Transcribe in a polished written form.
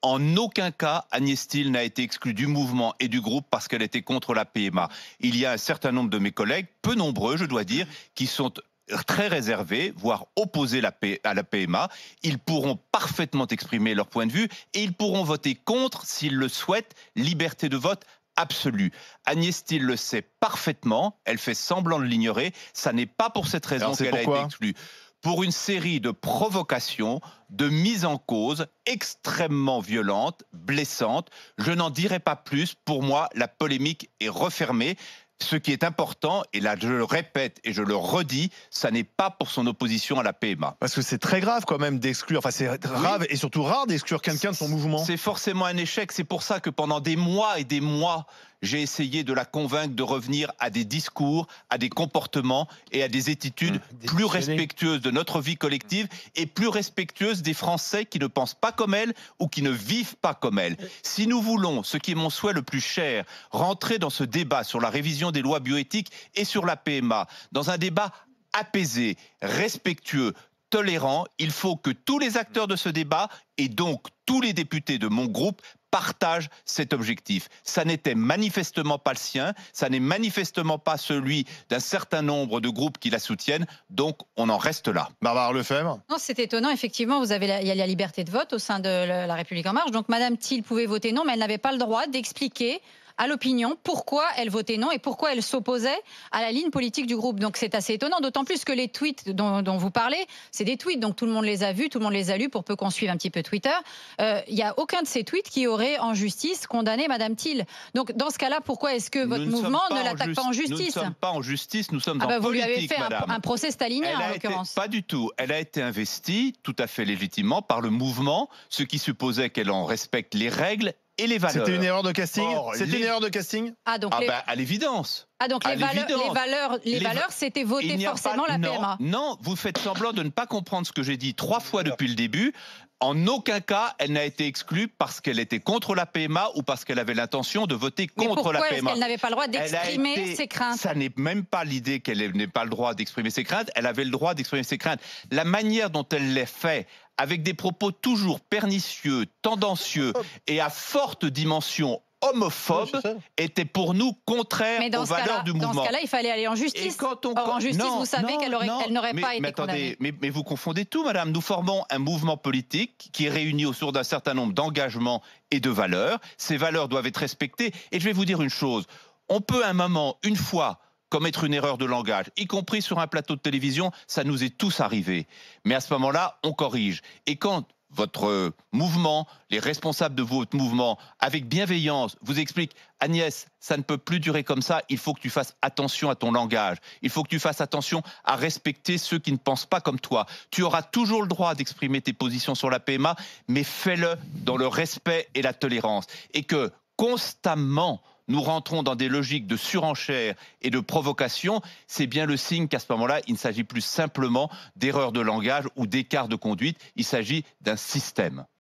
En aucun cas, Agnès Steel n'a été exclue du mouvement et du groupe parce qu'elle était contre la PMA. Il y a un certain nombre de mes collègues, peu nombreux je dois dire, qui sont très réservés, voire opposés à la PMA. Ils pourront parfaitement exprimer leur point de vue et ils pourront voter contre s'ils le souhaitent. Liberté de vote absolue. Agnès Steel le sait parfaitement, elle fait semblant de l'ignorer. Ça n'est pas pour cette raison qu'elle a été exclue. Pour une série de provocations, de mises en cause extrêmement violentes, blessantes. Je n'en dirai pas plus. Pour moi, la polémique est refermée. Ce qui est important, et là je le répète et je le redis, ça n'est pas pour son opposition à la PMA. Parce que c'est très grave quand même d'exclure, enfin c'est grave et surtout rare d'exclure quelqu'un de son mouvement. C'est forcément un échec, c'est pour ça que pendant des mois et des mois, j'ai essayé de la convaincre de revenir à des discours, à des comportements et à des attitudes plus respectueuses de notre vie collective et plus respectueuses des Français qui ne pensent pas comme elle ou qui ne vivent pas comme elle. Si nous voulons, ce qui est mon souhait le plus cher, rentrer dans ce débat sur la révision des lois bioéthiques et sur la PMA, dans un débat apaisé, respectueux, tolérant, il faut que tous les acteurs de ce débat et donc tous les députés de mon groupe partagent cet objectif. Ça n'était manifestement pas le sien, ça n'est manifestement pas celui d'un certain nombre de groupes qui la soutiennent, donc on en reste là. Barbara Lefebvre. Non, c'est étonnant, effectivement, il y a la liberté de vote au sein de la République En Marche, donc Madame Thiel pouvait voter non, mais elle n'avait pas le droit d'expliquer à l'opinion pourquoi elle votait non et pourquoi elle s'opposait à la ligne politique du groupe. Donc c'est assez étonnant, d'autant plus que les tweets dont vous parlez, c'est des tweets, donc tout le monde les a vus, tout le monde les a lus, pour peu qu'on suive un petit peu Twitter. Il n'y a aucun de ces tweets qui aurait en justice condamné Madame Thiel. Donc dans ce cas-là, pourquoi est-ce que votre mouvement ne l'attaque pas en justice? Nous ne sommes pas en justice, nous sommes en politique, vous lui avez fait madame. un procès stalinien, en l'occurrence. Pas du tout. Elle a été investie, tout à fait légitimement, par le mouvement, ce qui supposait qu'elle en respecte les règles et les valeurs. C'était une erreur de casting. C'était une erreur de casting. À l'évidence. Ah, donc les valeurs, c'était voter forcément la PMA. Non, vous faites semblant de ne pas comprendre ce que j'ai dit 3 fois depuis le début. En aucun cas, elle n'a été exclue parce qu'elle était contre la PMA ou parce qu'elle avait l'intention de voter contre la PMA. Pourquoi est-ce qu'elle n'avait pas le droit d'exprimer ses craintes? Ça n'est même pas l'idée qu'elle n'ait pas le droit d'exprimer ses craintes. Elle avait le droit d'exprimer ses craintes. La manière dont elle l'a fait, avec des propos toujours pernicieux, tendancieux et à forte dimension homophobe, était pour nous contraire aux valeurs du mouvement. Dans ce cas-là, il fallait aller en justice. Or, en justice, vous savez qu'elle n'aurait pas été condamnée. Mais vous confondez tout, madame. Nous formons un mouvement politique qui est réuni autour d'un certain nombre d'engagements et de valeurs. Ces valeurs doivent être respectées. Et je vais vous dire une chose. On peut à un moment, une fois, commettre une erreur de langage, y compris sur un plateau de télévision, ça nous est tous arrivé. Mais à ce moment-là, on corrige. Et quand votre mouvement, les responsables de votre mouvement, avec bienveillance, vous expliquent « Agnès, ça ne peut plus durer comme ça, il faut que tu fasses attention à ton langage, il faut que tu fasses attention à respecter ceux qui ne pensent pas comme toi. Tu auras toujours le droit d'exprimer tes positions sur la PMA, mais fais-le dans le respect et la tolérance. » Et que constamment, nous rentrons dans des logiques de surenchère et de provocation, c'est bien le signe qu'à ce moment-là, il ne s'agit plus simplement d'erreur de langage ou d'écart de conduite, il s'agit d'un système.